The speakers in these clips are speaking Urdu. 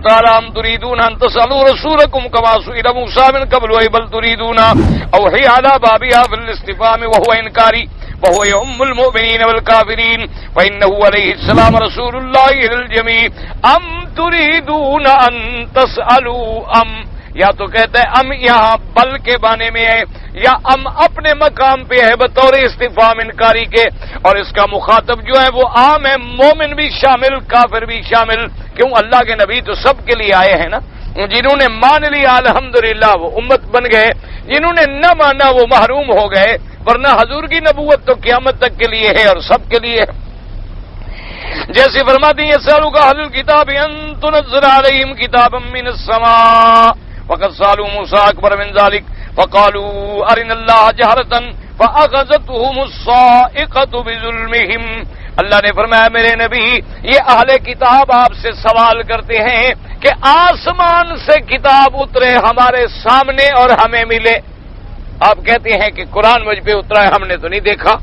تعالی ام تريدون ان تسالوا رسولكم كما سئل موسى من قبل بل تريدون اوحي على بابها في الاستفهام وهو انكاري وهو يؤم المؤمنين والكافرين فانه عليه السلام رسول الله الى الجميع ام تريدون ان تسالوا ام یا تو کہتا ہے ام یہاں بل کے بانے میں ہے یا ام اپنے مقام پہ ہے بطور استفہام انکاری کے، اور اس کا مخاطب جو ہے وہ عام ہے، مومن بھی شامل کافر بھی شامل، کیوں اللہ کے نبی تو سب کے لیے آئے ہیں نا۔ جنہوں نے مان لیا الحمدللہ وہ امت بن گئے، جنہوں نے نہ مانا وہ محروم ہو گئے، ورنہ حضور کی نبوت تو قیامت تک کے لیے ہے اور سب کے لیے ہے۔ جیسے فرماتی ہیں یسألک اہل الکتاب ان تنزل علیہم کتابا من السماء وقد سألوا موسى أكبر من ذلك فقالوا أرنا الله جهرة فأخذتهم الصاعقة بظلمهم۔ اللہ نے فرمایا میرے نبی یہ اہل کتاب آپ سے سوال کرتے ہیں کہ آسمان سے کتاب اترے ہمارے سامنے اور ہمیں ملے، آپ کہتے ہیں کہ قرآن مجھ پہ اترا ہے، ہم نے تو نہیں دیکھا،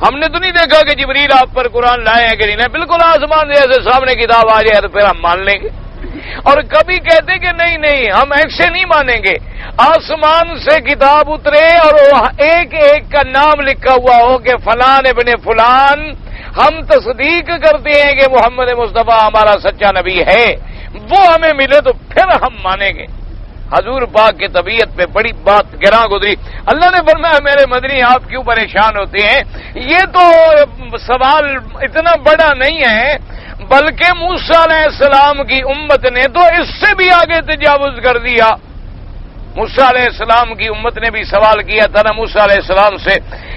ہم نے تو نہیں دیکھا کہ جبریل آپ پر قرآن لائے ہیں کہ نہیں، بالکل آسمان جیسے سامنے کتاب آ جائے تو پھر ہم مان لیں گے۔ اور کبھی کہتے کہ نہیں ہم ایسے نہیں مانیں گے، آسمان سے کتاب اترے اور ایک ایک کا نام لکھا ہوا ہو کہ فلان ابن فلان، ہم تصدیق کرتے ہیں کہ محمد مصطفیٰ ہمارا سچا نبی ہے، وہ ہمیں ملے تو پھر ہم مانیں گے۔ حضور پاک کی طبیعت پہ بڑی بات گراں گزری۔ اللہ نے فرمایا میرے مدنی آپ کیوں پریشان ہوتے ہیں، یہ تو سوال اتنا بڑا نہیں ہے، بلکہ موسیٰ علیہ السلام کی امت نے تو اس سے بھی آگے تجاوز کر دیا۔ موسیٰ علیہ السلام کی امت نے بھی سوال کیا تھا نا موسیٰ علیہ السلام سے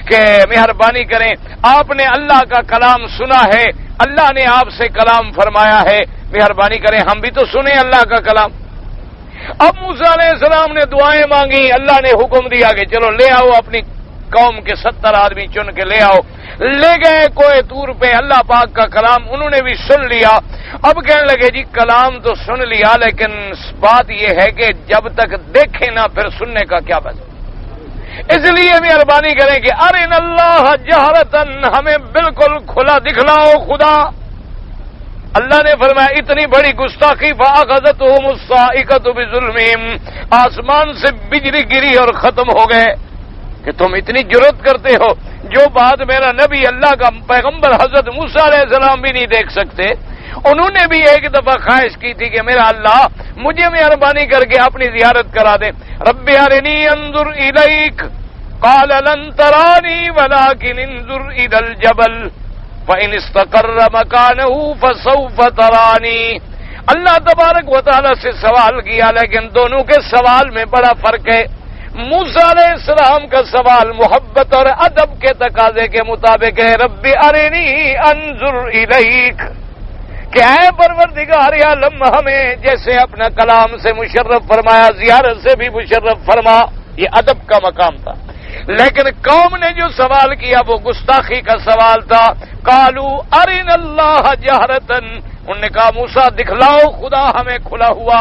کہ مہربانی کریں، آپ نے اللہ کا کلام سنا ہے، اللہ نے آپ سے کلام فرمایا ہے، مہربانی کریں ہم بھی تو سنیں اللہ کا کلام۔ اب موسیٰ علیہ السلام نے دعائیں مانگی، اللہ نے حکم دیا کہ چلو لے آؤ اپنی قوم کے 70 آدمی چن کے لے آؤ، لے گئے کوہ طور پہ اللہ پاک کا کلام، انہوں نے بھی سن لیا۔ اب کہنے لگے جی کلام تو سن لیا لیکن بات یہ ہے کہ جب تک دیکھیں نہ پھر سننے کا کیا بات، اس لیے مہربانی کریں کہ ارنا اللہ جہرتن، ہمیں بالکل کھلا دکھلاؤ خدا۔ اللہ نے فرمایا اتنی بڑی گستاخی فاخذتهم الصاعقۃ بظلمہم، آسمان سے بجلی گری اور ختم ہو گئے کہ تم اتنی جرأت کرتے ہو، جو بات میرا نبی اللہ کا پیغمبر حضرت موسیٰ علیہ السلام بھی نہیں دیکھ سکتے، انہوں نے بھی ایک دفعہ خواہش کی تھی کہ میرا اللہ مجھے مہربانی کر کے اپنی زیارت کرا دے، رب ارنی انظر الیک قال لن ترانی ولکن انظر الی الجبل فإن استقر مکانہ فسوف ترانی۔ اللہ تبارک و تعالی سے سوال کیا لیکن دونوں کے سوال میں بڑا فرق ہے۔ موسیٰ علیہ السلام کا سوال محبت اور ادب کے تقاضے کے مطابق ہے، رب ارنی انظر الیک، کہ اے پروردگار عالم ہمیں جیسے اپنا کلام سے مشرف فرمایا زیارت سے بھی مشرف فرما، یہ ادب کا مقام تھا۔ لیکن قوم نے جو سوال کیا وہ گستاخی کا سوال تھا، قالوا ارنا اللہ جہرتن، انہوں نے کہا موسیٰ دکھلاؤ خدا ہمیں کھلا ہوا،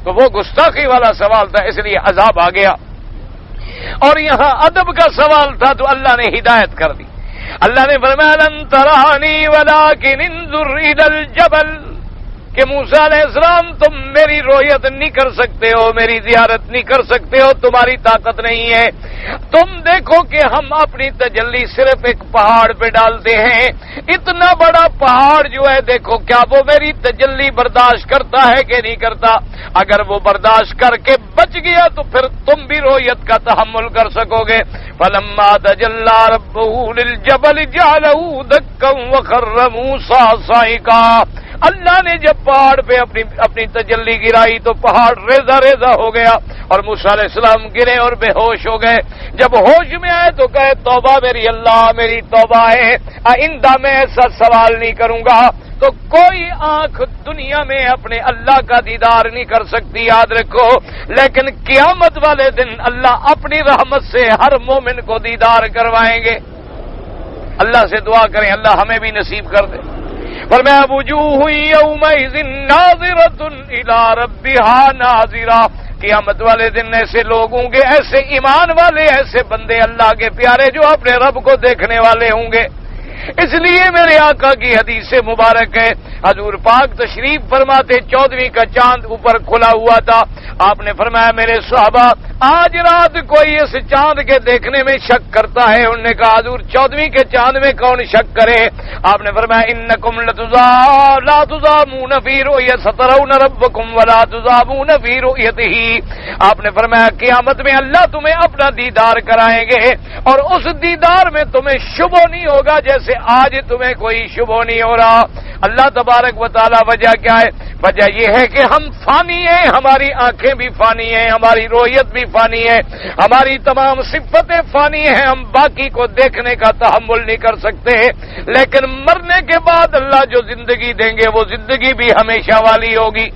تو وہ گستاخی والا سوال تھا اس لیے عذاب آ گیا۔ اور یہاں ادب کا سوال تھا تو اللہ نے ہدایت کر دی۔ اللہ نے فرمایا لن ترانی ولکن انظر الی الجبل، کہ موسیٰ علیہ السلام تم میری رؤیت نہیں کر سکتے ہو، میری زیارت نہیں کر سکتے ہو، تمہاری طاقت نہیں ہے، تم دیکھو کہ ہم اپنی تجلی صرف ایک پہاڑ پہ ڈالتے ہیں، اتنا بڑا پہاڑ جو ہے دیکھو کیا وہ میری تجلی برداشت کرتا ہے کہ نہیں کرتا، اگر وہ برداشت کر کے بچ گیا تو پھر تم بھی رؤیت کا تحمل کر سکو گے۔ فلما تجلی ربہ للجبل جعلہ دکا وخر موسیٰ صعقا، اللہ نے جب پہاڑ پہ اپنی تجلی گرائی تو پہاڑ ریزہ ریزہ ہو گیا اور موسیٰ علیہ السلام گرے اور بے ہوش ہو گئے۔ جب ہوش میں آئے تو کہے توبہ میری اللہ، میری توبہ ہے، آئندہ میں ایسا سوال نہیں کروں گا۔ تو کوئی آنکھ دنیا میں اپنے اللہ کا دیدار نہیں کر سکتی، یاد رکھو، لیکن قیامت والے دن اللہ اپنی رحمت سے ہر مومن کو دیدار کروائیں گے۔ اللہ سے دعا کریں اللہ ہمیں بھی نصیب کر دے۔ فرمایا وجوہ یومئذ ناظرۃ الی ربھا ناظرہ، قیامت والے دن ایسے لوگ ہوں گے، ایسے ایمان والے، ایسے بندے اللہ کے پیارے جو اپنے رب کو دیکھنے والے ہوں گے۔ اس لیے میرے آقا کی حدیث مبارک ہے، حضور پاک تشریف فرماتے 14ویں کا چاند اوپر کھلا ہوا تھا، آپ نے فرمایا میرے صحابہ آج رات کوئی اس چاند کے دیکھنے میں شک کرتا ہے؟ انہوں نے کہا حضور 14ویں کے چاند میں کون شک کرے؟ آپ نے فرمایا انکم لا تضامون فی رؤیت سترون ربکم ولا تضامون فی رؤیتہ، آپ نے فرمایا قیامت میں اللہ تمہیں اپنا دیدار کرائیں گے اور اس دیدار میں تمہیں شبہ نہیں ہوگا جیسے آج تمہیں کوئی شبہ نہیں ہو رہا۔ اللہ تبارک و تعالی وجہ کیا ہے؟ وجہ یہ ہے کہ ہم فانی ہیں، ہماری آنکھیں بھی فانی ہیں، ہماری رویت بھی فانی ہے، ہماری تمام صفتیں فانی ہیں، ہم باقی کو دیکھنے کا تحمل نہیں کر سکتے، لیکن مرنے کے بعد اللہ جو زندگی دیں گے وہ زندگی بھی ہمیشہ والی ہوگی،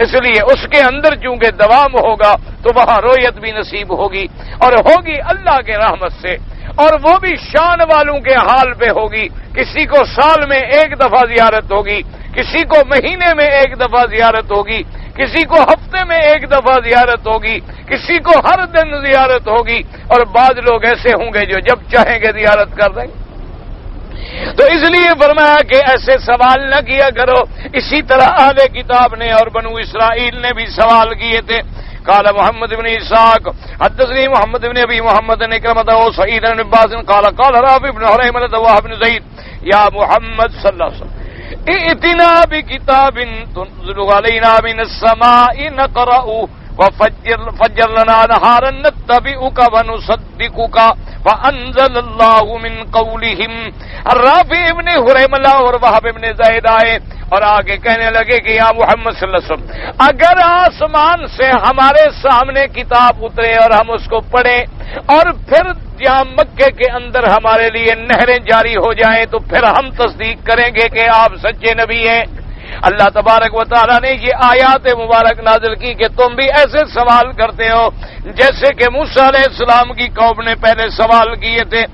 اس لیے اس کے اندر چونکہ دوام ہوگا تو وہاں رویت بھی نصیب ہوگی اور ہوگی اللہ کے رحمت سے، اور وہ بھی شان والوں کے حال پہ ہوگی۔ کسی کو سال میں ایک دفعہ زیارت ہوگی، کسی کو مہینے میں ایک دفعہ زیارت ہوگی، کسی کو ہفتے میں ایک دفعہ زیارت ہوگی، کسی کو ہر دن زیارت ہوگی، اور بعض لوگ ایسے ہوں گے جو جب چاہیں گے زیارت کر دیں گے۔ تو اس لیے فرمایا کہ ایسے سوال نہ کیا کرو۔ اسی طرح اہل کتاب نے اور بنو اسرائیل نے بھی سوال کیے تھے۔ قال محمد بن اسحاق حدثني محمد بن ابي محمد بن كلمة وسعيد بن عباس قال قال رافع بن هريمة وهب بن زيد يا محمد صلى الله عليه وسلم ائتنا بكتاب تنزل علينا من السماء نقرأ وفجر لنا نهارا نتبعك ونصدقك فانزل الله من قولهم۔ رافع ابن حریملہ اور وہب ابن زید آئے اور آگے کہنے لگے کہ یا محمد صلی اللہ علیہ وسلم اگر آسمان سے ہمارے سامنے کتاب اترے اور ہم اس کو پڑھیں اور پھر یہاں مکے کے اندر ہمارے لیے نہریں جاری ہو جائیں تو پھر ہم تصدیق کریں گے کہ آپ سچے نبی ہیں۔ اللہ تبارک و تعالیٰ نے یہ آیات مبارک نازل کی کہ تم بھی ایسے سوال کرتے ہو جیسے کہ موسیٰ علیہ السلام کی قوم نے پہلے سوال کیے تھے۔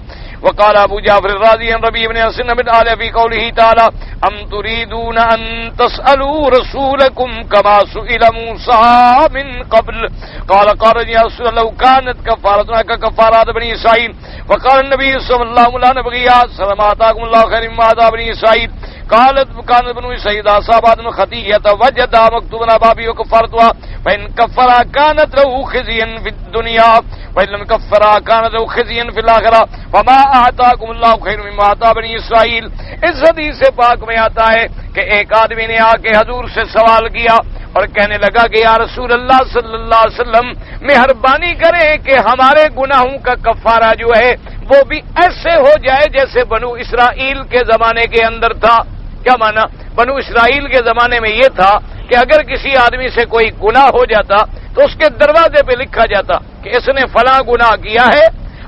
وقال ابو جعفر الرازی عن ربیع بن حسن بن عالیہ فی قوله تعالی ام تريدون ان تسألوا رسولكم كما سئل موسى من قبل قال قال يا رسول الله لو كانت كفارتنا كفارات بني اسرائيل وقال النبي صلى الله عليه وسلم سلاماتكم الله خير مما آتى بني اسرائيل قالت كانت بنو اسرائيل اصابت خطيئة وجد مكتوبا بابي وكفارتها فإن كفرها كانت له خزي في الدنيا وإن لم كفرها كانت له خزي في الآخرة وما آتاكم الله خير مما آتى بني اسرائيل۔ اس حدیث پاک میں آتا ہے کہ ایک آدمی نے آ کے حضور سے سوال کیا اور کہنے لگا کہ یا رسول اللہ صلی اللہ علیہ وسلم مہربانی کریں کہ ہمارے گناہوں کا کفارہ جو ہے وہ بھی ایسے ہو جائے جیسے بنو اسرائیل کے زمانے کے اندر تھا۔ کیا مانا؟ بنو اسرائیل کے زمانے میں یہ تھا کہ اگر کسی آدمی سے کوئی گناہ ہو جاتا تو اس کے دروازے پہ لکھا جاتا کہ اس نے فلاں گناہ کیا ہے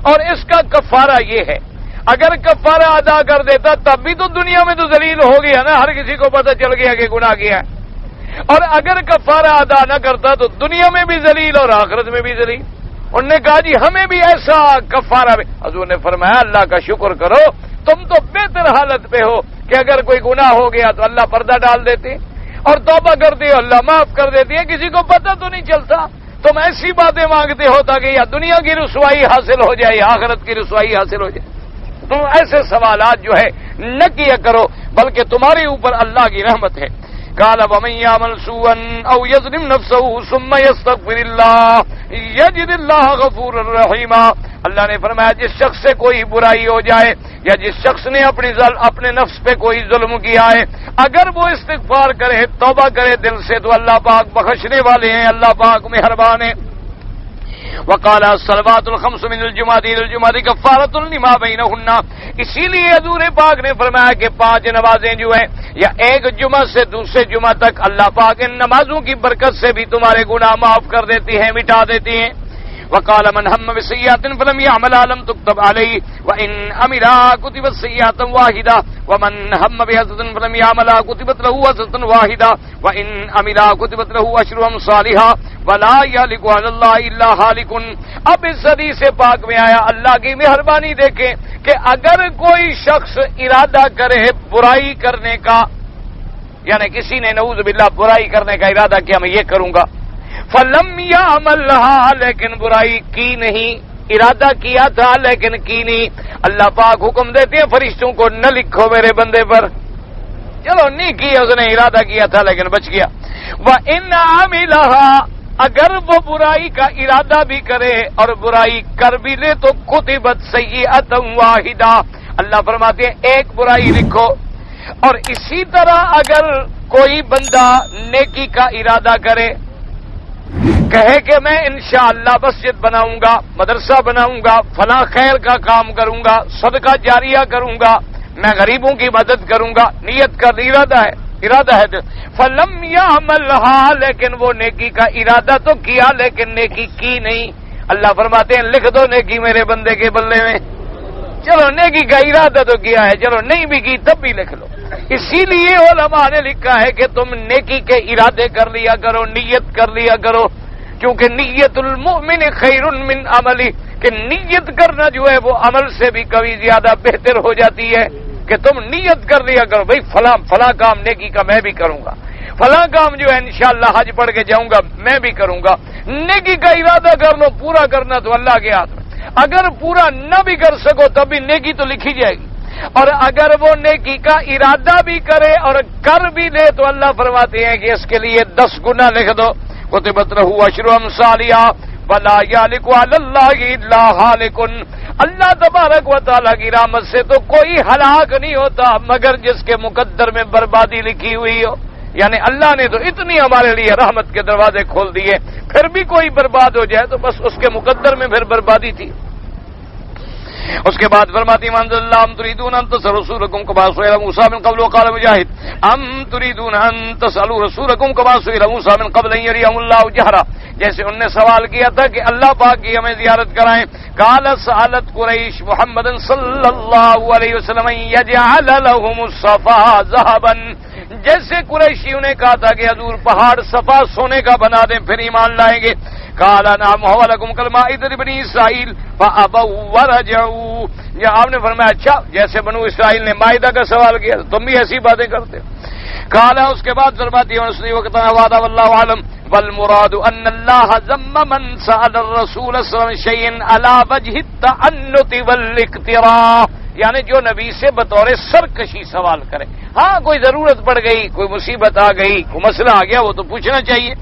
اور اس کا کفارہ یہ ہے۔ اگر کفارہ ادا کر دیتا تب بھی تو دنیا میں تو ذلیل ہو گیا نا، ہر کسی کو پتہ چل گیا کہ گناہ کیا ہے، اور اگر کفارہ ادا نہ کرتا تو دنیا میں بھی ذلیل اور آخرت میں بھی ذلیل۔ انہوں نے کہا جی ہمیں بھی ایسا کفارہ بھی۔ حضور نے فرمایا اللہ کا شکر کرو، تم تو بہتر حالت پہ ہو کہ اگر کوئی گناہ ہو گیا تو اللہ پردہ ڈال دیتے اور توبہ کرتے ہو اللہ معاف کر دیتی ہے، کسی کو پتہ تو نہیں چلتا۔ تم ایسی باتیں مانگتے ہو تاکہ یا دنیا کی رسوائی حاصل ہو جائے یا آخرت کی رسوائی حاصل ہو جائے۔ تم ایسے سوالات جو ہے نہ کیا کرو، بلکہ تمہارے اوپر اللہ کی رحمت ہے۔ قال ومن يعمل سوءا او يظلم نفسه ثم يستغفر الله يجد الله غفورا رحيما۔ اللہ نے فرمایا جس شخص سے کوئی برائی ہو جائے یا جس شخص نے اپنے نفس پہ کوئی ظلم کیا ہے، اگر وہ استغفار کرے توبہ کرے دل سے تو اللہ پاک بخشنے والے ہیں، اللہ پاک مہربان ہے۔ وقال الصلوات الخمس من الجمعہ الى الجمعہ کفارۃ لما بینہن۔ اسی لیے حضور پاک نے فرمایا کہ 5 نمازیں جو ہیں یا ایک جمعہ سے دوسرے جمعہ تک اللہ پاک ان نمازوں کی برکت سے بھی تمہارے گناہ معاف کر دیتی ہیں، مٹا دیتی ہیں۔ وقال من هم بسيئة فلم يعملها لم تكتب عليه وإن عملها كتبت سيئة واحدة ومن هم بحسنة فلم يعملها كتبت له حسنة واحدة وإن عملها كتبت له عشر أمثالها ولا يهلك على الله إلا هالك۔ اب اس حدیث پاک میں آیا اللہ کی مہربانی دیکھیں کہ اگر کوئی شخص ارادہ کرے برائی کرنے کا، یعنی کسی نے نعوذ باللہ برائی کرنے کا ارادہ کیا میں یہ کروں گا، فلم یعملھا لیکن برائی کی نہیں، ارادہ کیا تھا لیکن کی نہیں. اللہ پاک حکم دیتے ہیں فرشتوں کو نہ لکھو میرے بندے پر. چلو نہیں کیا اس نے, ارادہ کیا تھا لیکن بچ گیا. وَإِنْ عَمِلَهَا, اگر وہ برائی کا ارادہ بھی کرے اور برائی کر بھی لے تو کتبت سیئۃ واحدہ, اللہ فرماتے ہیں ایک برائی لکھو. اور اسی طرح اگر کوئی بندہ نیکی کا ارادہ کرے, کہے کہ میں انشاءاللہ مسجد بناؤں گا, مدرسہ بناؤں گا, فلاں خیر کا کام کروں گا, صدقہ جاریہ کروں گا, میں غریبوں کی مدد کروں گا, نیت کا ارادہ ہے فلم یعملھا, لیکن وہ نیکی کا ارادہ تو کیا لیکن نیکی کی نہیں. اللہ فرماتے ہیں لکھ دو نیکی میرے بندے کے بلے میں. چلو نیکی کا ارادہ تو کیا ہے, چلو نہیں بھی کی تب بھی لکھ لو. اسی لیے علماء نے لکھا ہے کہ تم نیکی کے ارادے کر لیا کرو, نیت کر لیا کرو, کیونکہ نیت المؤمن خیر من عملی, کہ نیت کرنا جو ہے وہ عمل سے بھی کبھی زیادہ بہتر ہو جاتی ہے. کہ تم نیت کر لیا کرو بھئی فلاں کام نیکی کا میں بھی کروں گا, فلاں کام جو ہے انشاءاللہ حج پڑھ کے جاؤں گا میں بھی کروں گا. نیکی کا ارادہ کر لو, پورا کرنا تو اللہ کے ہاتھ میں. اگر پورا نہ بھی کر سکو تب بھی نیکی تو لکھی جائے گی. اور اگر وہ نیکی کا ارادہ بھی کرے اور کر بھی لے تو اللہ فرماتے ہیں کہ اس کے لیے 10 گنا لکھ دو. کتبت لہ عشر امثالها ولا یہلک علی اللہ الا ہالک. اللہ تبارک و تعالیٰ کی رحمت سے تو کوئی ہلاک نہیں ہوتا مگر جس کے مقدر میں بربادی لکھی ہوئی ہو. یعنی اللہ نے تو اتنی ہمارے لیے رحمت کے دروازے کھول دیے, پھر بھی کوئی برباد ہو جائے تو بس اس کے مقدر میں پھر بربادی تھی. اس کے بعد فرماتی منزل اللہ ام تريدون ان تسألوا رسولكم كما سئل موسى من قبل وقال مجاهد ام تريدون ان تسألوا رسولكم كما سئل موسى من قبل ان يريهم الله جهرا, جیسے انہوں نے سوال کیا تھا کہ اللہ پاک کی ہمیں زیارت کرائیں. قال سألت قریش محمد صلی اللہ علیہ وسلم ان يجعل لهم الصفا ذهبا, جیسے قریشیوں نے کہا تھا کہ حضور پہاڑ صفا سونے کا بنا دیں پھر ایمان لائیں گے. قال نعم هو لكم كالمائدة بني اسرائيل فابوا ورجعوا, یا آپ نے فرمایا اچھا جیسے بنو اسرائیل نے مائدہ کا سوال کیا تم بھی ایسی باتیں کرتے. قال اس کے بعد فرماتی ہے اسی وقت وعدہ واللہ عالم والمراد ان اللہ ذم من سأل الرسول صلی اللہ علیہ وسلم شيئا على وجه التعنت والاقتراء, یعنی جو نبی سے بطور سرکشی سوال کرے. ہاں کوئی ضرورت پڑ گئی, کوئی مصیبت آ گئی, کوئی مسئلہ آ گیا, وہ تو پوچھنا چاہیے.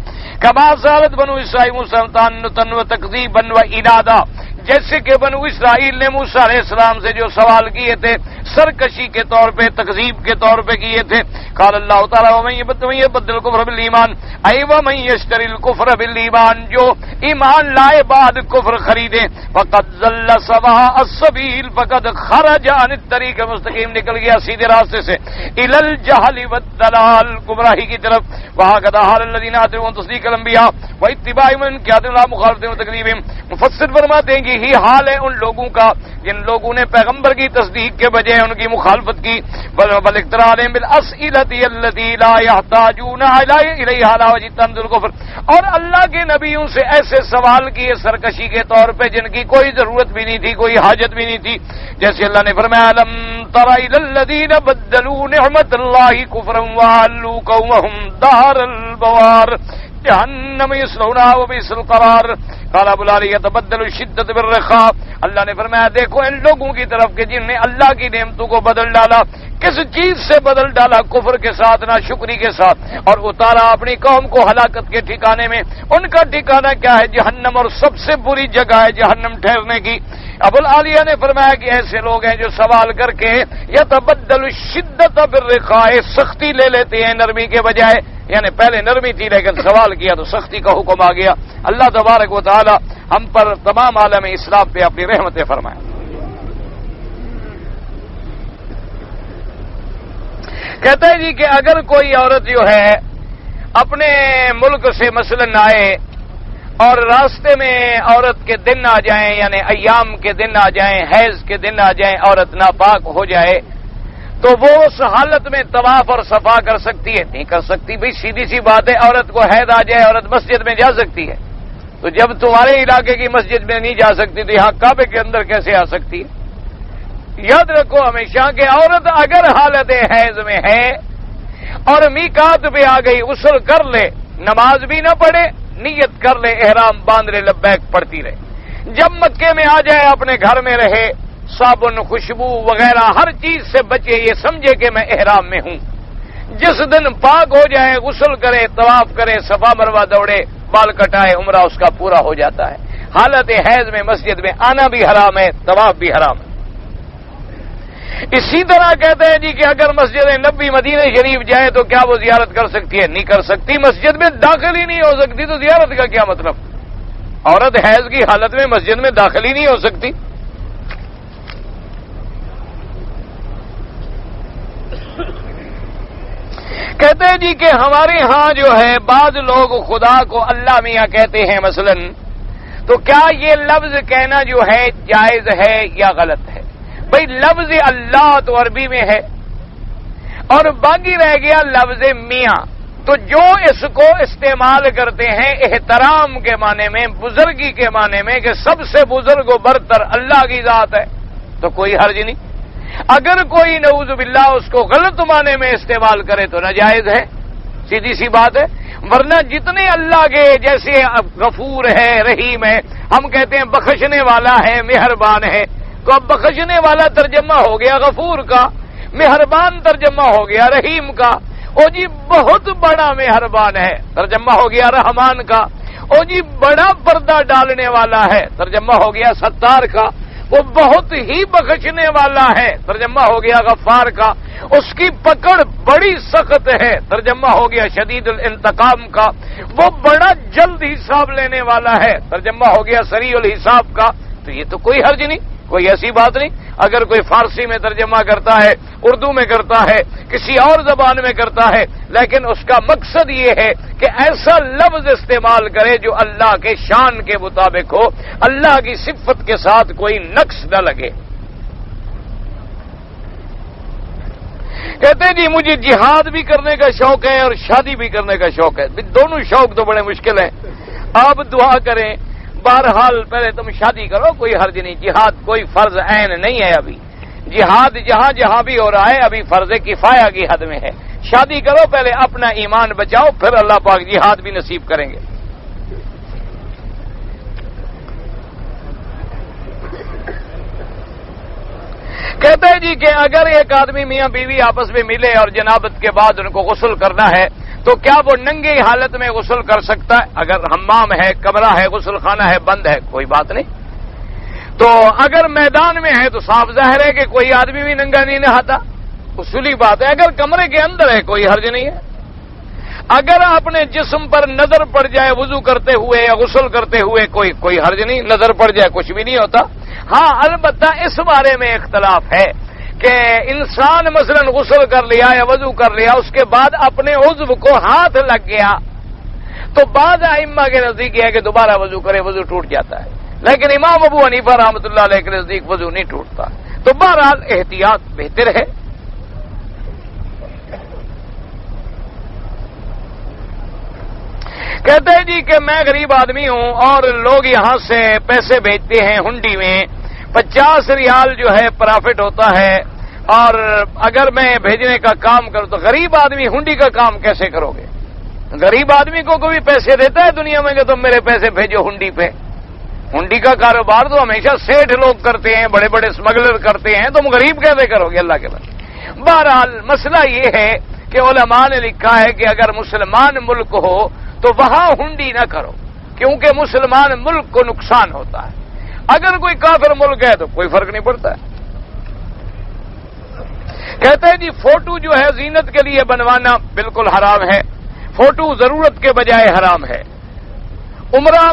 کما سالت بنو اسرائیل موسیٰ تعنتا و تکذیبا و ارادہ, جیسے کہ بنو اسرائیل نے موسیٰ علیہ السلام سے جو سوال کیے تھے سرکشی کے طور پہ, تکذیب کے طور پہ کیے تھے. قال اللہ تعالیٰ ومن یبدل الکفر بالایمان ای ومن یشتری الکفر بالایمان, جو ایمان لائے بعد کفر خریدے فقد ضل سواء السبیل, فقد خرج عن الطریق المستقیم, نکل گیا سیدھے راستے سے الی الجہل والضلال, گمراہی کی طرف. وہکذا حال الذین آتوا تصدیق الانبیاء واتباع من کان لا مخالفت و تکذیب. مفسر فرماتے ہیں کہ یہی حال ہے ان لوگوں کا جن لوگوں نے پیغمبر کی تصدیق کے بجائے ان کی مخالفت کی. بل اقتراء بالاسئلۃ التي لا يحتاجون الیہا لا وجہ تنزل الکفر, اور اللہ کے نبیوں سے ایسے سوال کیے سرکشی کے طور پہ جن کی کوئی ضرورت بھی نہیں تھی, کوئی حاجت بھی نہیں تھی. جیسے اللہ نے فرمایا الم تر الی الذین بدلوا نعمت اللہ کفرا وحلوا قومهم دار البوار جہنم یصلونها وبئس القرار. قال ابو العالی یتبدل الشدۃ بالرخاء, اللہ نے فرمایا دیکھو ان لوگوں کی طرف کہ جن نے اللہ کی نعمتوں کو بدل ڈالا. کس چیز سے بدل ڈالا؟ کفر کے ساتھ, ناشکری کے ساتھ, اور اتارا اپنی قوم کو ہلاکت کے ٹھکانے میں. ان کا ٹھکانہ کیا ہے؟ جہنم, اور سب سے بری جگہ ہے جہنم ٹھہرنے کی. ابو العالیہ نے فرمایا کہ ایسے لوگ ہیں جو سوال کر کے یتبدل الشدۃ بالرخاء, سختی لے لیتے ہیں نرمی کے بجائے. یعنی پہلے نرمی تھی لیکن سوال کیا تو سختی کا حکم آ گیا. اللہ تبارک و تعالی ہم پر تمام عالم اسلام پہ اپنی رحمتیں فرمائے. کہتا ہے جی کہ اگر کوئی عورت جو ہے اپنے ملک سے مثلاً آئے اور راستے میں عورت کے دن آ جائیں, یعنی ایام کے دن آ جائیں, حیض کے دن آ جائیں, عورت ناپاک ہو جائے, تو وہ اس حالت میں طواف اور صفا کر سکتی ہے؟ نہیں کر سکتی. بھئی سیدھی سی بات ہے, عورت کو حیض آ جائے عورت مسجد میں جا سکتی ہے؟ تو جب تمہارے علاقے کی مسجد میں نہیں جا سکتی تو یہاں کعبے کے اندر کیسے آ سکتی ہے؟ یاد رکھو ہمیشہ کہ عورت اگر حالت حیض میں ہے اور میقات پہ آ گئی, غسل کر لے, نماز بھی نہ پڑھے, نیت کر لے, احرام باندھ لے, لبیک پڑھتی رہے. جب مکے میں آ جائے اپنے گھر میں رہے، صابن، خوشبو وغیرہ ہر چیز سے بچے، یہ سمجھے کہ میں احرام میں ہوں۔ جس دن پاک ہو جائے، غسل کرے، طواف کرے، صفا مروہ دوڑے، بال کٹائے، عمرہ اس کا پورا ہو جاتا ہے۔ حالت حیض میں مسجد میں آنا بھی حرام ہے، طواف بھی حرام ہے۔ اسی طرح کہتے ہیں جی کہ اگر مسجد نبوی مدینہ شریف جائے تو کیا وہ زیارت کر سکتی ہے؟ نہیں کر سکتی۔ مسجد میں داخل ہی نہیں ہو سکتی تو زیارت کا کیا مطلب؟ عورت حیض کی حالت میں مسجد میں داخل ہی نہیں ہو سکتی۔ کہتے ہیں جی کہ ہمارے ہاں جو ہے بعض لوگ خدا کو اللہ میاں کہتے ہیں مثلا، تو کیا یہ لفظ کہنا جو ہے جائز ہے یا غلط ہے؟ بھئی لفظ اللہ تو عربی میں ہے اور باقی رہ گیا لفظ میاں، تو جو اس کو استعمال کرتے ہیں احترام کے معنی میں، بزرگی کے معنی میں کہ سب سے بزرگ و برتر اللہ کی ذات ہے، تو کوئی حرج نہیں۔ اگر کوئی نعوذ باللہ اس کو غلط معنی میں استعمال کرے تو ناجائز ہے، سیدھی سی بات ہے۔ ورنہ جتنے اللہ کے جیسے غفور ہے، رحیم ہے، ہم کہتے ہیں بخشنے والا ہے، مہربان ہے، تو اب بخشنے والا ترجمہ ہو گیا غفور کا، مہربان ترجمہ ہو گیا رحیم کا، او جی بہت بڑا مہربان ہے ترجمہ ہو گیا رحمان کا، او جی بڑا پردہ ڈالنے والا ہے ترجمہ ہو گیا ستار کا، وہ بہت ہی بخشنے والا ہے ترجمہ ہو گیا غفار کا، اس کی پکڑ بڑی سخت ہے ترجمہ ہو گیا شدید الانتقام کا، وہ بڑا جلد حساب لینے والا ہے ترجمہ ہو گیا سریع الحساب کا۔ تو یہ تو کوئی حرج نہیں، کوئی ایسی بات نہیں۔ اگر کوئی فارسی میں ترجمہ کرتا ہے، اردو میں کرتا ہے، کسی اور زبان میں کرتا ہے، لیکن اس کا مقصد یہ ہے کہ ایسا لفظ استعمال کرے جو اللہ کے شان کے مطابق ہو، اللہ کی صفت کے ساتھ کوئی نقص نہ لگے۔ کہتے ہیں جی مجھے جہاد بھی کرنے کا شوق ہے اور شادی بھی کرنے کا شوق ہے، دونوں شوق تو بڑے مشکل ہیں۔ آپ دعا کریں، بہرحال پہلے تم شادی کرو، کوئی حرج نہیں، جہاد کوئی فرض عین نہیں ہے ابھی، جہاد جہاں جہاں بھی ہو رہا ہے ابھی فرض کفایہ کی حد میں ہے۔ شادی کرو، پہلے اپنا ایمان بچاؤ، پھر اللہ پاک جہاد بھی نصیب کریں گے۔ کہتے ہیں جی کہ اگر ایک آدمی میاں بیوی آپس میں ملے اور جنابت کے بعد ان کو غسل کرنا ہے تو کیا وہ ننگے حالت میں غسل کر سکتا ہے؟ اگر حمام ہے، کمرہ ہے، غسل خانہ ہے، بند ہے، کوئی بات نہیں۔ تو اگر میدان میں ہے تو صاف ظاہر ہے کہ کوئی آدمی بھی ننگا نہیں نہاتا، اصولی بات ہے۔ اگر کمرے کے اندر ہے کوئی حرج نہیں ہے۔ اگر اپنے جسم پر نظر پڑ جائے وضو کرتے ہوئے یا غسل کرتے ہوئے کوئی حرج نہیں، نظر پڑ جائے کچھ بھی نہیں ہوتا۔ ہاں البتہ اس بارے میں اختلاف ہے کہ انسان مثلا غسل کر لیا یا وضو کر لیا، اس کے بعد اپنے عضو کو ہاتھ لگ گیا تو بعض ائمہ کے نزدیک یہ ہے کہ دوبارہ وضو کرے، وضو ٹوٹ جاتا ہے، لیکن امام ابو حنیفہ رحمۃ اللہ علیہ کے نزدیک وضو نہیں ٹوٹتا۔ تو بہرحال احتیاط بہتر ہے۔ کہتے ہیں جی کہ میں غریب آدمی ہوں اور لوگ یہاں سے پیسے بھیجتے ہیں ہنڈی میں، 50 ریال جو ہے پرافٹ ہوتا ہے، اور اگر میں بھیجنے کا کام کروں تو غریب آدمی ہنڈی کا کام کیسے کرو گے؟ غریب آدمی کو کوئی پیسے دیتا ہے دنیا میں کہ تم میرے پیسے بھیجو ہنڈی پہ؟ ہنڈی کا کاروبار تو ہمیشہ سیٹھ لوگ کرتے ہیں، بڑے بڑے اسمگلر کرتے ہیں، تم غریب کیسے کرو گے اللہ کے بندے؟ بہرحال مسئلہ یہ ہے کہ علماء نے لکھا ہے کہ اگر مسلمان ملک ہو تو وہاں ہنڈی نہ کرو، کیونکہ مسلمان ملک کو نقصان ہوتا ہے۔ اگر کوئی کافر ملک ہے تو کوئی فرق نہیں پڑتا ہے۔ کہتے ہیں جی فوٹو جو ہے زینت کے لیے بنوانا بالکل حرام ہے، فوٹو ضرورت کے بجائے حرام ہے۔ عمرہ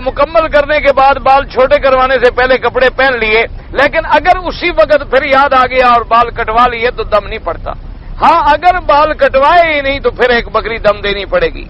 مکمل کرنے کے بعد بال چھوٹے کروانے سے پہلے کپڑے پہن لیے، لیکن اگر اسی وقت پھر یاد آ گیا اور بال کٹوا لیے تو دم نہیں پڑتا۔ ہاں اگر بال کٹوائے ہی نہیں تو پھر ایک بکری دم دینی پڑے گی۔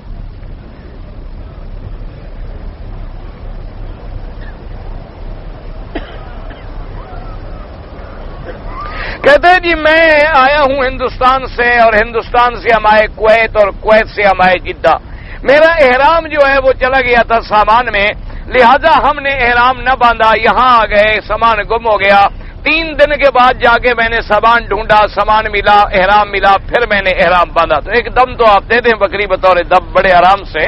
کہتے ہیں جی میں آیا ہوں ہندوستان سے اور ہندوستان سے ہم آئے کویت اور کویت سے ہم آئے جدہ، میرا احرام جو ہے وہ چلا گیا تھا سامان میں، لہذا ہم نے احرام نہ باندھا، یہاں آ گئے، سامان گم ہو گیا۔ 3 دن کے بعد جا کے میں نے سامان ڈھونڈا، سامان ملا، احرام ملا، پھر میں نے احرام باندھا۔ تو ایک دم تو آپ دے دیں بکری بطور دم بڑے آرام سے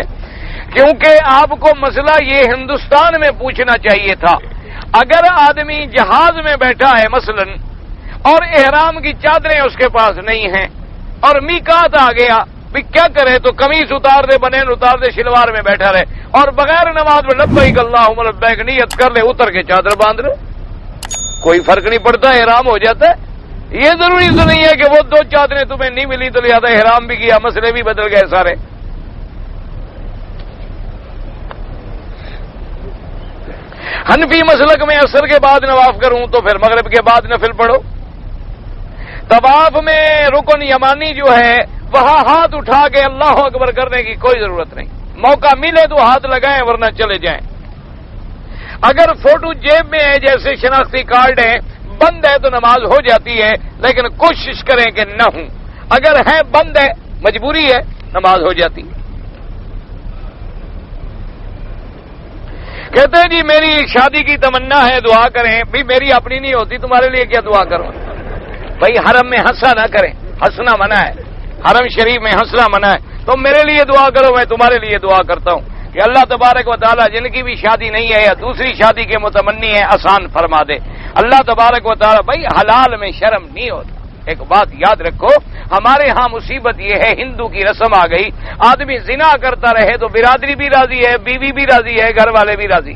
کیونکہ آپ کو مسئلہ یہ ہندوستان میں پوچھنا چاہیے تھا. اگر آدمی جہاز میں بیٹھا ہے مثلا اور احرام کی چادریں اس کے پاس نہیں ہیں اور میقات آ گیا بھی کیا کرے تو قمیص اتار دے, بنین اتار دے, شلوار میں بیٹھا رہے اور بغیر نماز میں لبیک اللہم لبیک نیت کر لے, اتر کے چادر باندھ لے, کوئی فرق نہیں پڑتا, احرام ہو جاتا ہے. یہ ضروری تو نہیں ہے کہ وہ 2 چادریں تمہیں نہیں ملی تو لہذا احرام بھی کیا, مسئلے بھی بدل گئے سارے. حنفی مسلک میں عصر کے بعد نواف کروں تو پھر مغرب کے بعد نفل پڑھو. طواف میں رکن یمانی جو ہے وہاں ہاتھ اٹھا کے اللہ اکبر کرنے کی کوئی ضرورت نہیں, موقع ملے تو ہاتھ لگائیں ورنہ چلے جائیں. اگر فوٹو جیب میں ہے جیسے شناختی کارڈ ہے, بند ہے تو نماز ہو جاتی ہے, لیکن کوشش کریں کہ نہ ہوں. اگر ہے بند ہے, مجبوری ہے, نماز ہو جاتی ہے. کہتے ہیں جی میری شادی کی تمنا ہے, دعا کریں. بھی میری اپنی نہیں ہوتی, تمہارے لیے کیا دعا کروں؟ بھائی حرم میں ہنسا نہ کریں, ہنسنا منع ہے, حرم شریف میں ہنسنا منع ہے. تو میرے لیے دعا کرو, میں تمہارے لیے دعا کرتا ہوں کہ اللہ تبارک و تعالیٰ جن کی بھی شادی نہیں ہے یا دوسری شادی کے متمنی ہے آسان فرما دے. اللہ تبارک و تعالیٰ, بھائی حلال میں شرم نہیں ہوتا. ایک بات یاد رکھو, ہمارے ہاں مصیبت یہ ہے ہندو کی رسم آ گئی, آدمی زنا کرتا رہے تو برادری بھی راضی ہے, بیوی بھی راضی ہے, گھر والے بھی راضی.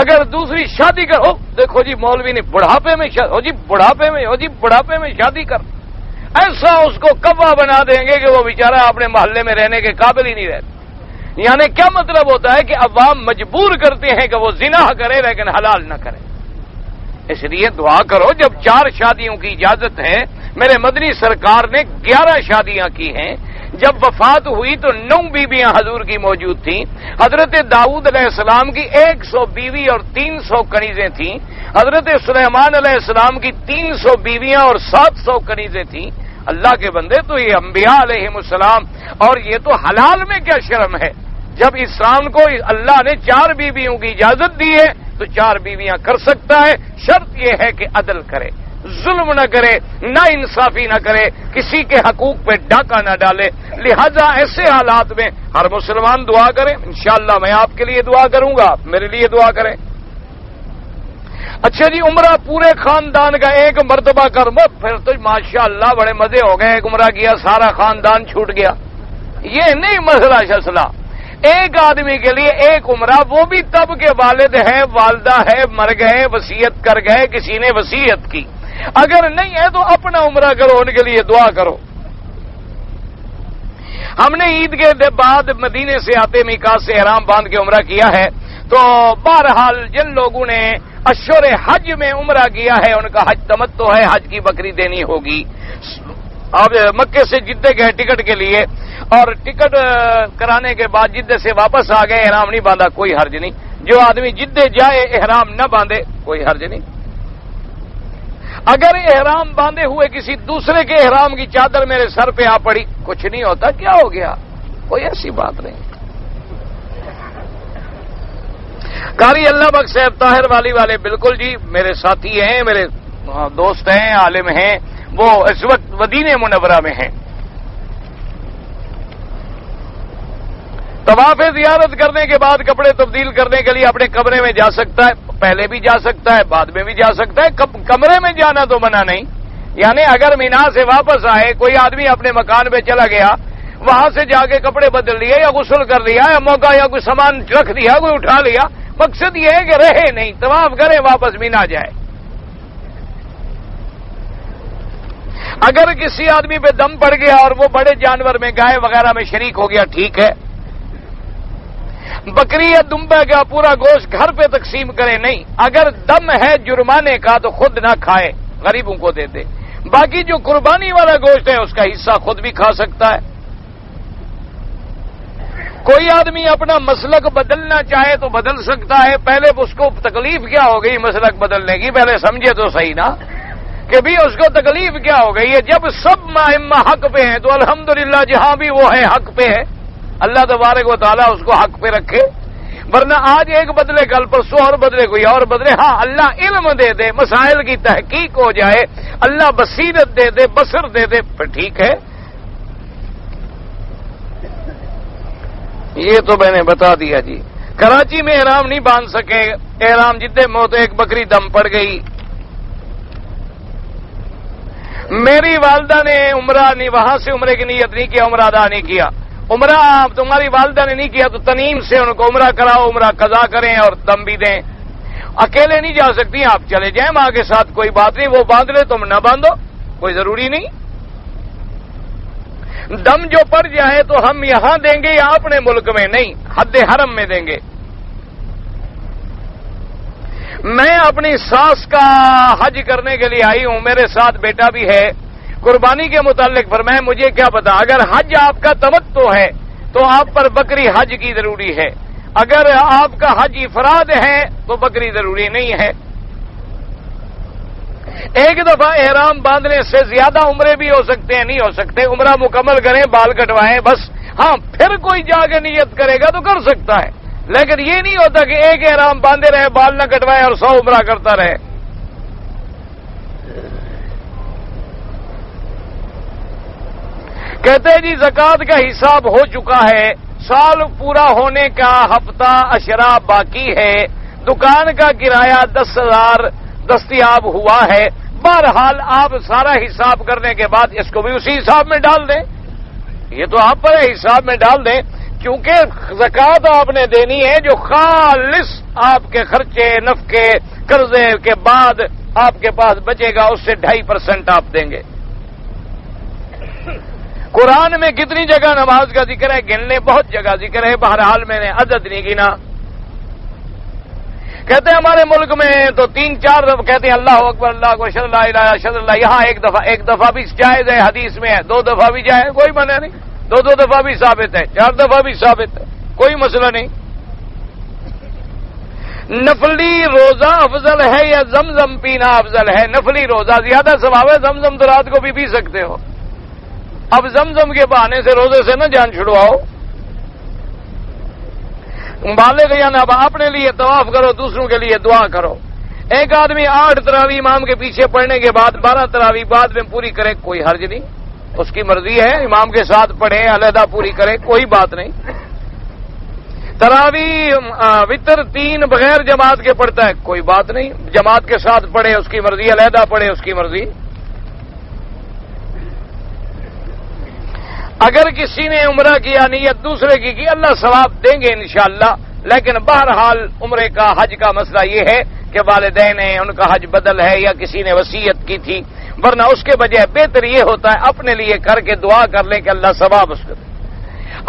اگر دوسری شادی کرو, دیکھو جی مولوی نے بڑھاپے میں ہو جی بڑھاپے میں, ہو جی بڑھاپے میں شادی کر, ایسا اس کو کوا بنا دیں گے کہ وہ بیچارہ اپنے محلے میں رہنے کے قابل ہی نہیں رہتا. یعنی کیا مطلب ہوتا ہے کہ عوام مجبور کرتے ہیں کہ وہ زنا کرے لیکن حلال نہ کرے. اس لیے دعا کرو. جب 4 شادیوں کی اجازت ہے, میرے مدنی سرکار نے 11 شادیاں کی ہیں. جب وفات ہوئی تو 9 بیویاں حضور کی موجود تھیں. حضرت داؤد علیہ السلام کی 100 بیوی اور 300 کنیزیں تھیں. حضرت سلیمان علیہ السلام کی 300 بیویاں اور 700 کنیزیں تھیں. اللہ کے بندے, تو یہ انبیاء علیہ السلام, اور یہ تو حلال میں کیا شرم ہے. جب اسلام کو اللہ نے 4 بیویوں کی اجازت دی ہے تو 4 بیویاں کر سکتا ہے. شرط یہ ہے کہ عدل کرے, ظلم نہ کرے, نا انصافی نہ کرے, کسی کے حقوق پہ ڈاکہ نہ ڈالے. لہذا ایسے حالات میں ہر مسلمان دعا کرے. انشاءاللہ میں آپ کے لیے دعا کروں گا, آپ میرے لیے دعا کریں. اچھا جی, عمرہ پورے خاندان کا ایک مرتبہ کر, پھر تو ماشاءاللہ بڑے مزے ہو گئے. ایک عمرہ کیا سارا خاندان چھوٹ گیا. یہ نہیں مسئلہ شسلہ. ایک آدمی کے لیے ایک عمرہ, وہ بھی تب کے والد ہے, والدہ ہے, مر گئے, وصیت کر گئے, کسی نے وصیت کی. اگر نہیں ہے تو اپنا عمرہ کرو, ان کے لیے دعا کرو. ہم نے عید کے بعد مدینے سے آتے میقات سے احرام باندھ کے عمرہ کیا ہے. تو بہرحال جن لوگوں نے اشہر حج میں عمرہ کیا ہے ان کا حج تمتع ہے, حج کی بکری دینی ہوگی. اب مکے سے جدے گئے ٹکٹ کے لیے, اور ٹکٹ کرانے کے بعد جدے سے واپس آ گئے, احرام نہیں باندھا, کوئی حرج نہیں. جو آدمی جدے جائے احرام نہ باندھے کوئی حرج نہیں. اگر احرام باندھے ہوئے کسی دوسرے کے احرام کی چادر میرے سر پہ آ پڑی, کچھ نہیں ہوتا, کیا ہو گیا, کوئی ایسی بات نہیں. قاری اللہ بخش صاحب طاہر والی والے بالکل جی میرے ساتھی ہیں, میرے دوست ہیں, عالم ہیں. وہ اس وقت مدینہ منورہ میں ہیں. طواف زیارت کرنے کے بعد کپڑے تبدیل کرنے کے لیے اپنے کمرے میں جا سکتا ہے, پہلے بھی جا سکتا ہے, بعد میں بھی جا سکتا ہے. کمرے میں جانا تو منع نہیں. یعنی اگر مینا سے واپس آئے, کوئی آدمی اپنے مکان پہ چلا گیا, وہاں سے جا کے کپڑے بدل لیے یا غسل کر لیا یا موقع یا کوئی سامان رکھ دیا, کوئی اٹھا لیا, مقصد یہ ہے کہ رہے نہیں, طواف کرے واپس مینا جائے. اگر کسی آدمی پہ دم پڑ گیا اور وہ بڑے جانور میں گائے وغیرہ میں شریک ہو گیا, ٹھیک ہے. بکری یا دمبے کا پورا گوشت گھر پہ تقسیم کرے نہیں. اگر دم ہے جرمانے کا تو خود نہ کھائے, غریبوں کو دے دے. باقی جو قربانی والا گوشت ہے اس کا حصہ خود بھی کھا سکتا ہے. کوئی آدمی اپنا مسلک بدلنا چاہے تو بدل سکتا ہے. پہلے اس کو تکلیف کیا ہو گئی مسلک بدلنے کی, پہلے سمجھے تو صحیح نا کہ بھی اس کو تکلیف کیا ہو گئی ہے. جب سب مائمہ حق پہ ہیں تو الحمدللہ جہاں بھی وہ ہے حق پہ ہے. اللہ تبارک و تعالیٰ اس کو حق پہ رکھے. ورنہ آج ایک بدلے, کل پرسوں اور بدلے, کوئی اور بدلے. ہاں اللہ علم دے دے, مسائل کی تحقیق ہو جائے, اللہ بصیرت دے دے, بصر دے دے, پھر ٹھیک ہے. یہ تو میں نے بتا دیا جی. کراچی میں احرام نہیں باندھ سکے, احرام جدے میں تو ایک بکری دم پڑ گئی. میری والدہ نے عمرہ نہیں, وہاں سے عمرے کی نیت نہیں کیا, عمرہ ادا نہیں کیا. عمرہ تمہاری والدہ نے نہیں کیا تو تنیم سے ان کو عمرہ کراؤ, عمرہ قضا کریں اور دم بھی دیں. اکیلے نہیں جا سکتی, آپ چلے جائیں ماں کے ساتھ, کوئی بات نہیں, وہ باندھ لے تم نہ باندھو, کوئی ضروری نہیں. دم جو پڑ جائے تو ہم یہاں دیں گے یا اپنے ملک میں؟ نہیں, حد حرم میں دیں گے. میں اپنی ساس کا حج کرنے کے لیے آئی ہوں, میرے ساتھ بیٹا بھی ہے. قربانی کے متعلق فرمائیں مجھے کیا پتا, اگر حج آپ کا تمتع ہے تو آپ پر بکری حج کی ضروری ہے, اگر آپ کا حج افراد ہے تو بکری ضروری نہیں ہے. ایک دفعہ احرام باندھنے سے زیادہ عمرے بھی ہو سکتے ہیں, نہیں ہو سکتے. عمرہ مکمل کریں, بال کٹوائیں بس. ہاں پھر کوئی جا کے نیت کرے گا تو کر سکتا ہے, لیکن یہ نہیں ہوتا کہ ایک احرام باندھے رہے, بال نہ کٹوائے اور 100 عمرہ کرتا رہے. کہتے ہیں جی زکوٰۃ کا حساب ہو چکا ہے, سال پورا ہونے کا ہفتہ اشرا باقی ہے, دکان کا کرایہ 10,000 دستیاب ہوا ہے. بہرحال آپ سارا حساب کرنے کے بعد اس کو بھی اسی حساب میں ڈال دیں. یہ تو آپ پر حساب میں ڈال دیں, کیونکہ زکوٰۃ آپ نے دینی ہے جو خالص آپ کے خرچے نفقے قرضے کے بعد آپ کے پاس بچے گا, اس سے 2.5% آپ دیں گے. قرآن میں کتنی جگہ نماز کا ذکر ہے, گننے بہت جگہ ذکر ہے, بہرحال میں نے عدد نہیں گنا. کہتے ہیں ہمارے ملک میں تو 3-4 دفعہ کہتے ہیں اللہ اکبر, اللہ اکبر, اشہد لا الہ اشہد اللہ. یہاں ایک دفعہ بھی جائز ہے, حدیث میں ہے. 2 دفعہ بھی جائز, کوئی منع نہیں. 2 دفعہ بھی ثابت ہے, 4 دفعہ بھی ثابت ہے, کوئی مسئلہ نہیں. نفلی روزہ افضل ہے یا زمزم پینا افضل ہے؟ نفلی روزہ زیادہ ثواب ہے, زمزم تو رات کو بھی پی سکتے ہو. اب زمزم کے بہانے سے روزے سے نہ جان چھڑواؤ. بالغ یعنی اب اپنے لیے طواف کرو, دوسروں کے لیے دعا کرو. ایک آدمی 8 تراویح امام کے پیچھے پڑھنے کے بعد 12 تراویح بعد میں پوری کرے, کوئی حرج نہیں, اس کی مرضی ہے. امام کے ساتھ پڑھے, علیحدہ پوری کرے, کوئی بات نہیں. تراویح وتر 3 بغیر جماعت کے پڑھتا ہے, کوئی بات نہیں. جماعت کے ساتھ پڑھے, اس کی مرضی. علیحدہ پڑھے, اس کی مرضی. اگر کسی نے عمرہ کیا نیت دوسرے کی اللہ ثواب دیں گے انشاءاللہ. لیکن بہرحال عمرے کا حج کا مسئلہ یہ ہے کہ والدین ہیں, ان کا حج بدل ہے یا کسی نے وصیت کی تھی, ورنہ اس کے بجائے بہتر یہ ہوتا ہے اپنے لیے کر کے دعا کر لیں کہ اللہ ثواب اس کو دے.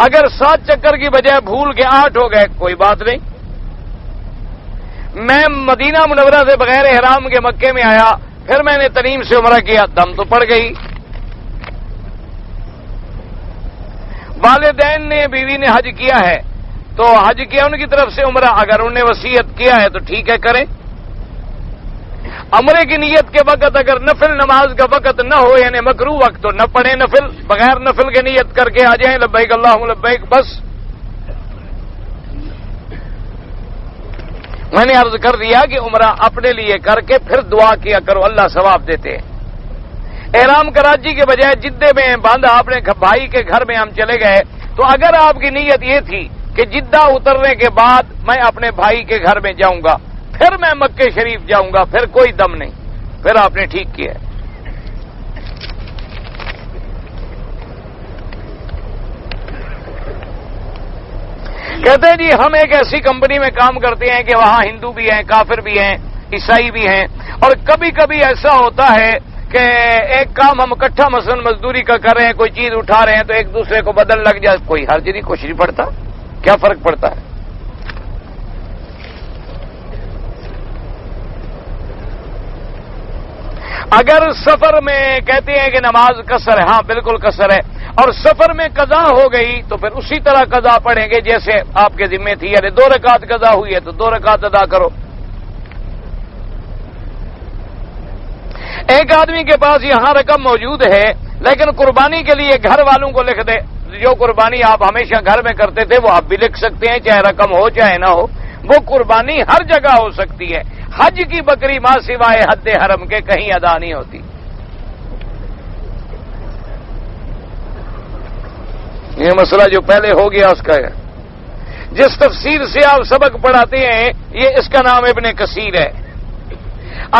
اگر 7 چکر کی بجائے بھول کے 8 ہو گئے, کوئی بات نہیں. میں مدینہ منورہ سے بغیر احرام کے مکے میں آیا, پھر میں نے تنیم سے عمرہ کیا, دم تو پڑ گئی. والدین نے, بیوی نے حج کیا ہے تو حج کیا ان کی طرف سے عمرہ, اگر انہوں نے وصیت کیا ہے تو ٹھیک ہے کریں. عمرے کی نیت کے وقت اگر نفل نماز کا وقت نہ ہو یعنی مکروہ وقت تو نہ پڑھیں نفل, بغیر نفل کے نیت کر کے آ جائیں لبیک اللہم لبیک بس. میں نے عرض کر دیا کہ عمرہ اپنے لیے کر کے پھر دعا کیا کرو, اللہ ثواب دیتے ہیں. احرام کراچی کے بجائے جدے میں باندھا, آپ نے بھائی کے گھر میں ہم چلے گئے, تو اگر آپ کی نیت یہ تھی کہ جدہ اترنے کے بعد میں اپنے بھائی کے گھر میں جاؤں گا, پھر میں مکے شریف جاؤں گا, پھر کوئی دم نہیں, پھر آپ نے ٹھیک کیا. کہتے ہیں جی ہم ایک ایسی کمپنی میں کام کرتے ہیں کہ وہاں ہندو بھی ہیں, کافر بھی ہیں, عیسائی بھی ہیں, اور کبھی کبھی ایسا ہوتا ہے کہ ایک کام ہم اکٹھا مثلا مزدوری کا کر رہے ہیں, کوئی چیز اٹھا رہے ہیں تو ایک دوسرے کو بدل لگ جائے, کوئی حرج نہیں, کچھ نہیں پڑتا, کیا فرق پڑتا ہے. اگر سفر میں کہتے ہیں کہ نماز قصر ہے, ہاں بالکل قصر ہے, اور سفر میں قضا ہو گئی تو پھر اسی طرح قضا پڑھیں گے جیسے آپ کے ذمے تھی. یعنی 2 رکعت قضا ہوئی ہے تو 2 رکعت ادا کرو. ایک آدمی کے پاس یہاں رقم موجود ہے لیکن قربانی کے لیے گھر والوں کو لکھ دے, جو قربانی آپ ہمیشہ گھر میں کرتے تھے وہ آپ بھی لکھ سکتے ہیں, چاہے رقم ہو چاہے نہ ہو. وہ قربانی ہر جگہ ہو سکتی ہے. حج کی بکری ماں سوائے حد حرم کے کہیں ادا نہیں ہوتی. یہ مسئلہ جو پہلے ہو گیا اس کا ہے. جس تفسیر سے آپ سبق پڑھاتے ہیں اس کا نام ابن کثیر ہے.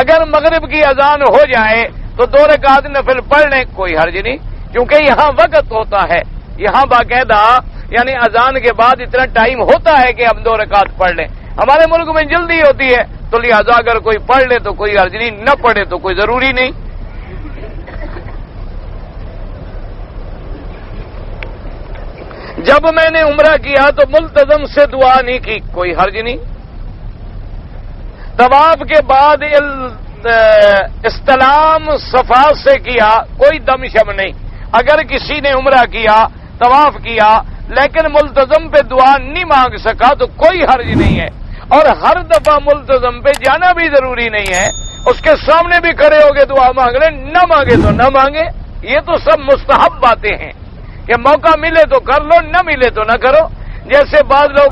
اگر مغرب کی اذان ہو جائے تو 2 رکعت نفل پڑھ لیں، کوئی حرج نہیں، کیونکہ یہاں وقت ہوتا ہے، یہاں باقاعدہ یعنی اذان کے بعد اتنا ٹائم ہوتا ہے کہ ہم 2 رکعت پڑھ لیں. ہمارے ملک میں جلدی ہوتی ہے، تو لہذا اگر کوئی پڑھ لے تو کوئی حرج نہیں، نہ پڑھے تو کوئی ضروری نہیں. جب میں نے عمرہ کیا تو ملتزم سے دعا نہیں کی، کوئی حرج نہیں. طواف کے بعد استلام صفا سے کیا، کوئی دم شم نہیں. اگر کسی نے عمرہ کیا، طواف کیا، لیکن ملتزم پہ دعا نہیں مانگ سکا تو کوئی حرج نہیں ہے. اور ہر دفعہ ملتزم پہ جانا بھی ضروری نہیں ہے، اس کے سامنے بھی کھڑے ہو کے دعا مانگ لیں، نہ مانگے تو نہ مانگے. یہ تو سب مستحب باتیں ہیں کہ موقع ملے تو کر لو، نہ ملے تو نہ کرو. جیسے بعض لوگ